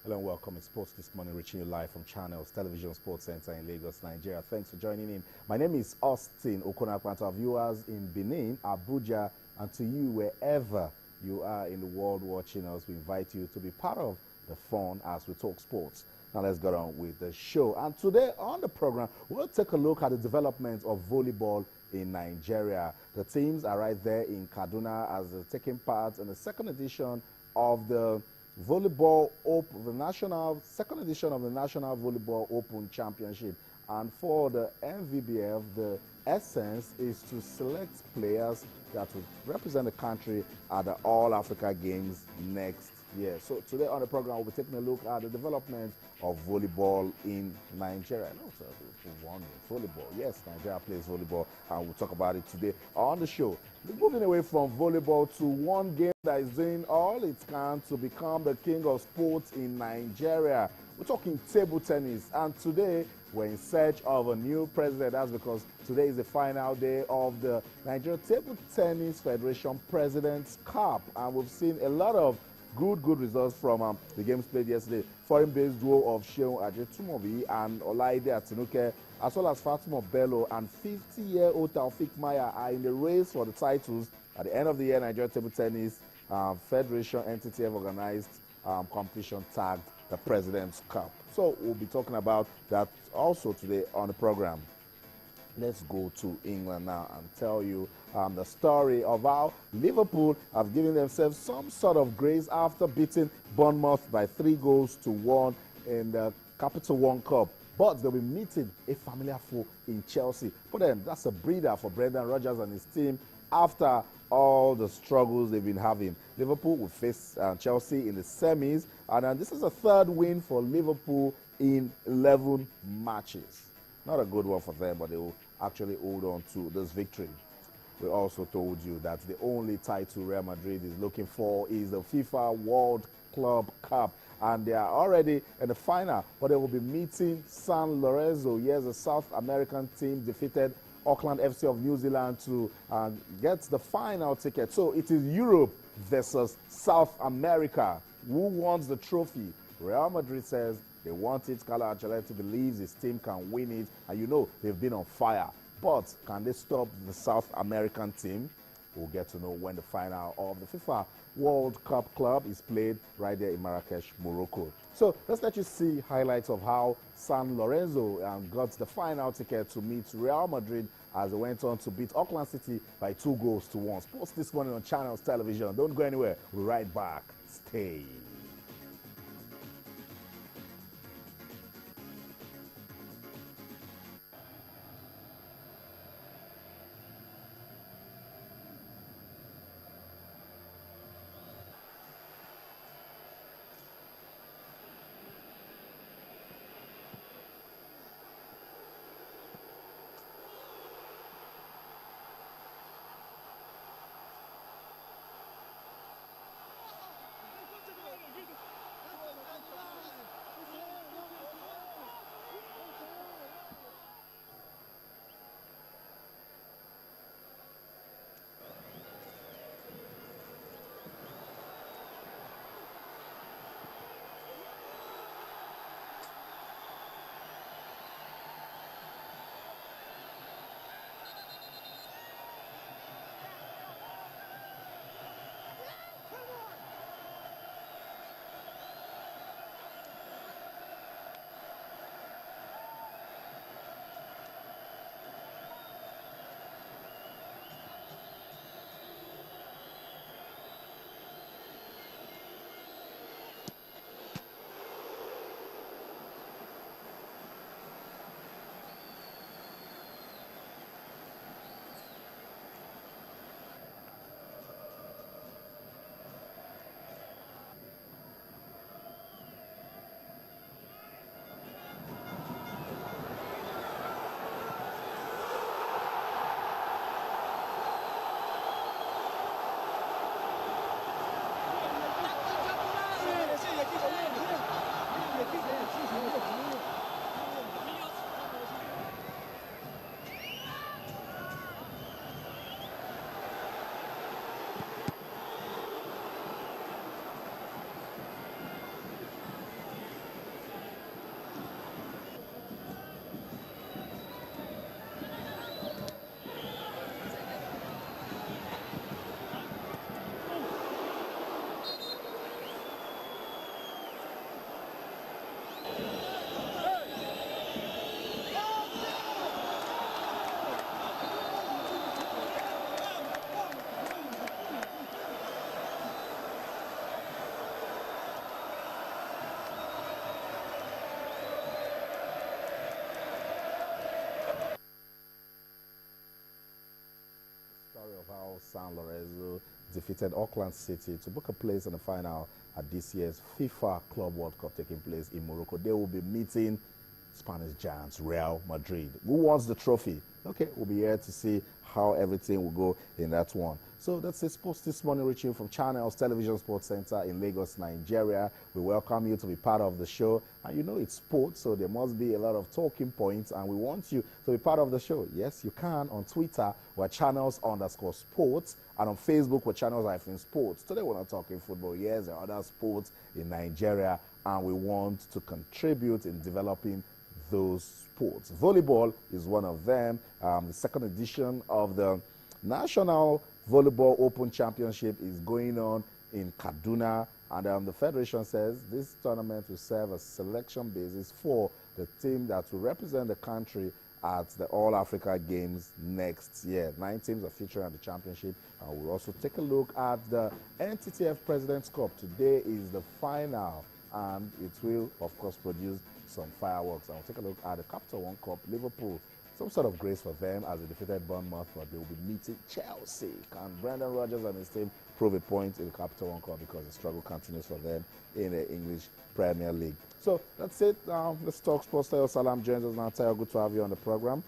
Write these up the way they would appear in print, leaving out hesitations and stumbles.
Hello and welcome. It's Sports This Morning, reaching you live from Channels Television Sports Center in Lagos, Nigeria. Thanks for joining in. My name is Austin Okonakwan. To our viewers in Benin, Abuja, and to you wherever you are in the world watching us, we invite you to be part of the fun as we talk sports. Now let's get on with the show. And today on the program, we'll take a look at the development of volleyball in Nigeria. The teams are right there in Kaduna as they're taking part in the second edition of the Volleyball Open, second edition of the National Volleyball Open Championship. And for the NVBF, the essence is to select players that will represent the country at the All Africa Games next year. So today on the program, we'll be taking a look at the development of volleyball in Nigeria. Volleyball. Yes, Nigeria plays volleyball, and we'll talk about it today on the show. We're moving away from volleyball to one game that is doing all it can to become the king of sports in Nigeria. We're talking table tennis, and today we're in search of a new president. That's because today is the final day of the Nigeria Table Tennis Federation President's Cup, and we've seen a lot of good results from the games played yesterday. Foreign-based duo of Sheun Ajetumobi and Olaide Atinuke, as well as Fatima Bello and 50-year-old Taufik Maya, are in the race for the titles. At the end of the year, Nigeria Table Tennis Federation entity have organized competition tagged the President's Cup. So we'll be talking about that also today on the program. Let's go to England now and tell you the story of how Liverpool have given themselves some sort of grace after beating Bournemouth by 3-1 in the Capital One Cup. But they'll be meeting a familiar foe in Chelsea. But then that's a breather for Brendan Rodgers and his team after all the struggles they've been having. Liverpool will face Chelsea in the semis, and this is a third win for Liverpool in 11 matches. Not a good one for them, but they will actually hold on to this victory. We also told you that the only title Real Madrid is looking for is the FIFA World Club Cup, and they are already in the final, but they will be meeting San Lorenzo. Yes, the South American team defeated Auckland FC of New Zealand to get the final ticket. So it is Europe versus South America. Who wants the trophy? Real Madrid says they want it. Carlo Ancelotti believes his team can win it, and you know they've been on fire. But can they stop the South American team? We'll get to know when the final of the FIFA World Cup Club is played right there in Marrakesh, Morocco. So let's let you see highlights of how San Lorenzo got the final ticket to meet Real Madrid as they went on to beat Auckland City by 2-1. Sports This Morning on Channels Television. Don't go anywhere. We'll be right back. Stay. San Lorenzo defeated Auckland City to book a place in the final at this year's FIFA Club World Cup taking place in Morocco. They will be meeting Spanish giants Real Madrid. Who wants the trophy? Okay, we'll be here to see how everything will go in that one. So that's it, Sports This Morning, reaching you from Channels Television Sports Center in Lagos, Nigeria. We welcome you to be part of the show. And you know it's sports, so there must be a lot of talking points, and we want you to be part of the show. Yes, you can on Twitter, we're Channels_sports, and on Facebook, we're Channels-sports. Today, we're not talking football. Yes, there are other sports in Nigeria, and we want to contribute in developing those sports. Volleyball is one of them. The second edition of the National Volleyball Open Championship is going on in Kaduna, and the Federation says this tournament will serve as selection basis for the team that will represent the country at the All-Africa Games next year. 9 teams are featuring at the championship. We'll also take a look at the NTTF President's Cup. Today is the final, and it will, of course, produce some fireworks. And we'll take a look at the Pt1 Cup. Liverpool, some sort of grace for them as they defeated Bournemouth, but they will be meeting Chelsea. Can Brendan Rodgers and his team prove a point in the Pt1 Cup, because the struggle continues for them in the English Premier League? So that's it. Let's talk sports. Tayo Salam joins us now. Tayo, good to have you on the program.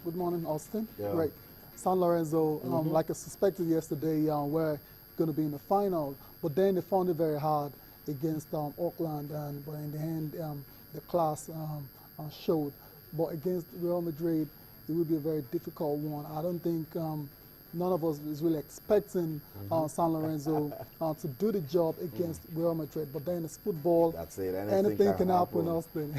Good morning, Austin. Yeah. Great. San Lorenzo, like I suspected yesterday, we're going to be in the final, but then they found it very hard against Auckland, but in the end, the class showed. But against Real Madrid, it will be a very difficult one. I don't think none of us is really expecting San Lorenzo to do the job against Real Madrid. But then it's football. That's it. Anything can happen, Austin.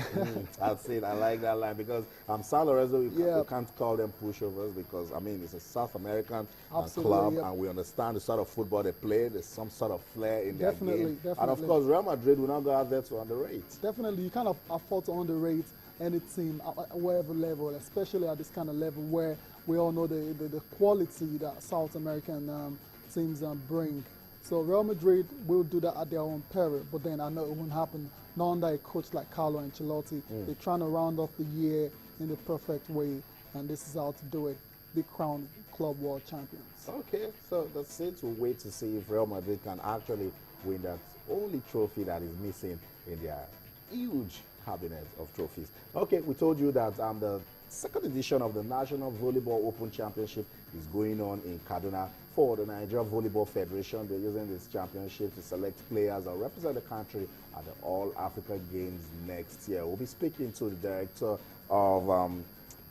That's it. I like that line, because San Lorenzo, you can't call them pushovers, because, I mean, it's a South American club, and we understand the sort of football they play. There's some sort of flair in their game. Definitely. And, of course, Real Madrid will not go out there to underrate. Definitely. You can't afford to underrate any team at whatever level, especially at this kind of level where we all know the quality that South American teams bring. So Real Madrid will do that at their own peril, but then I know it won't happen. Not under a coach like Carlo Ancelotti. They're trying to round off the year in the perfect way, and this is how to do it. Big crown club world champions. Okay, so that's it. We'll wait to see if Real Madrid can actually win that only trophy that is missing in their huge cabinet of trophies. Okay, we told you that the second edition of the National Volleyball Open Championship is going on in Kaduna for the Nigeria Volleyball Federation. They're using this championship to select players that represent the country at the All-Africa Games next year. We'll be speaking to the director of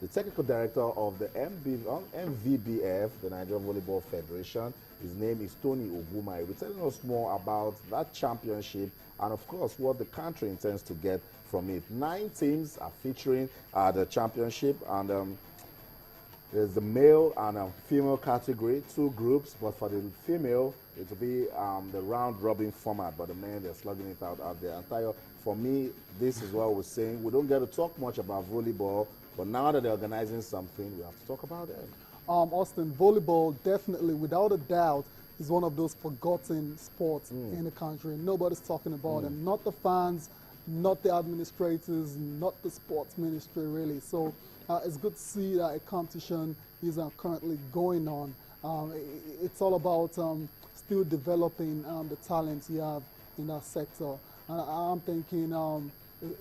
the technical director of the MVBF, the Nigeria Volleyball Federation. His name is Tony Oguma. He'll be telling us more about that championship and, of course, what the country intends to get from it. 9 teams are featuring the championship, and there's the male and female category, 2 groups, but for the female, it will be the round-robin format, but the men, they're slugging it out there. And Tayo, for me, this is what we're saying. We don't get to talk much about volleyball, but now that they're organizing something, we have to talk about it. Austin, volleyball definitely, without a doubt, is one of those forgotten sports in the country. Nobody's talking about them. Not the fans, not the administrators, not the sports ministry, really. So it's good to see that a competition is currently going on. It's all about still developing the talents you have in that sector. And I'm thinking,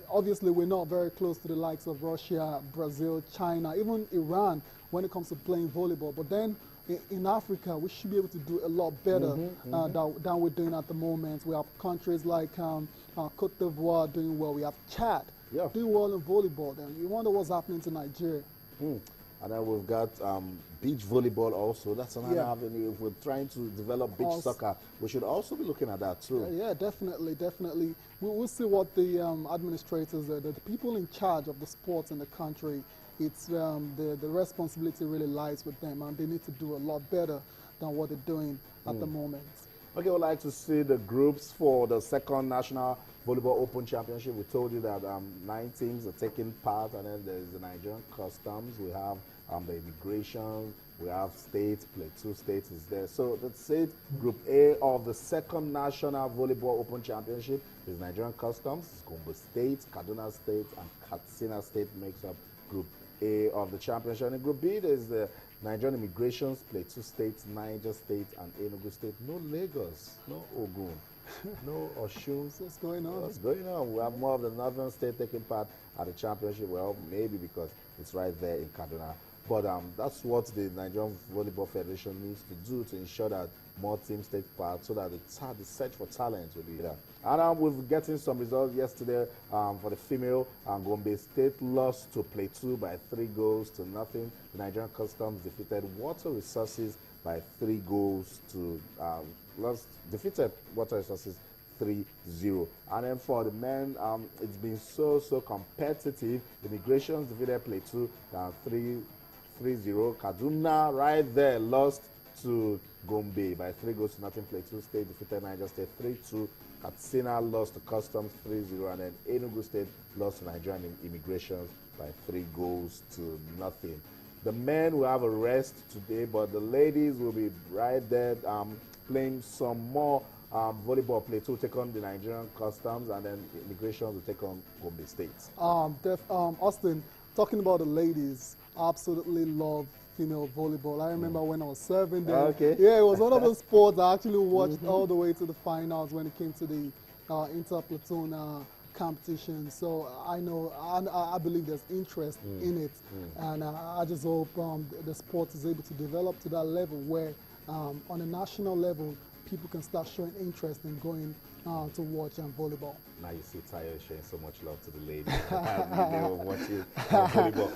obviously, we're not very close to the likes of Russia, Brazil, China, even Iran when it comes to playing volleyball. But then in Africa, we should be able to do a lot better than we're doing at the moment. We have countries like Cote d'Ivoire doing well. We have Chad doing well in volleyball. Then you wonder what's happening to Nigeria. And then we've got beach volleyball also. That's another avenue. If we're trying to develop beach soccer, we should also be looking at that too. Yeah, definitely. We'll see what the administrators, the people in charge of the sports in the country, it's the responsibility really lies with them, and they need to do a lot better than what they're doing at the moment. Okay, we'd like to see the groups for the second National Volleyball Open Championship. We told you that 9 teams are taking part, and then there's the Nigerian Customs. We have the immigration. We have states. Plateau State is there. So that's it. Group A of the second National Volleyball Open Championship is Nigerian Customs, Gombe State, Kaduna State, and Katsina State makes up Group A of the championship. And in Group B, there's the Nigerian immigrations, Plateau State, Niger State, and Enugu State. No Lagos, no Ogun, no Osun. What's going on? What's going on? We have more of the northern state taking part at the championship. Well, maybe because it's right there in Kaduna. But that's what the Nigerian Volleyball Federation needs to do to ensure that more teams take part so that the search for talent will be there. And we've getting some results yesterday for the female. Gombe State lost to Plateau by 3-0. The Nigerian Customs defeated Water Resources by 3-0. Defeated Water Resources 3-0. And then for the men, it's been so competitive. Immigrations defeated Plateau 3-0. Kaduna right there lost to Gombe by 3-0. Plateau State defeated Niger State 3-2. Katsina lost to Customs 3-0. And then Enugu State lost to Nigerian Immigrations by 3-0. The men will have a rest today, but the ladies will be right there playing some more volleyball. Plateau take on the Nigerian Customs, and then Immigrations will take on Gombe State. Austin, talking about the ladies, I absolutely love female volleyball. I remember when I was serving there. Okay. Yeah, it was one of those sports I actually watched all the way to the finals when it came to the inter-platoon competition. So I know, I believe there's interest in it. And I just hope the sport is able to develop to that level where on a national level, people can start showing interest in going to watch volleyball. Now you see Tayo showing so much love to the ladies. Watching volleyball.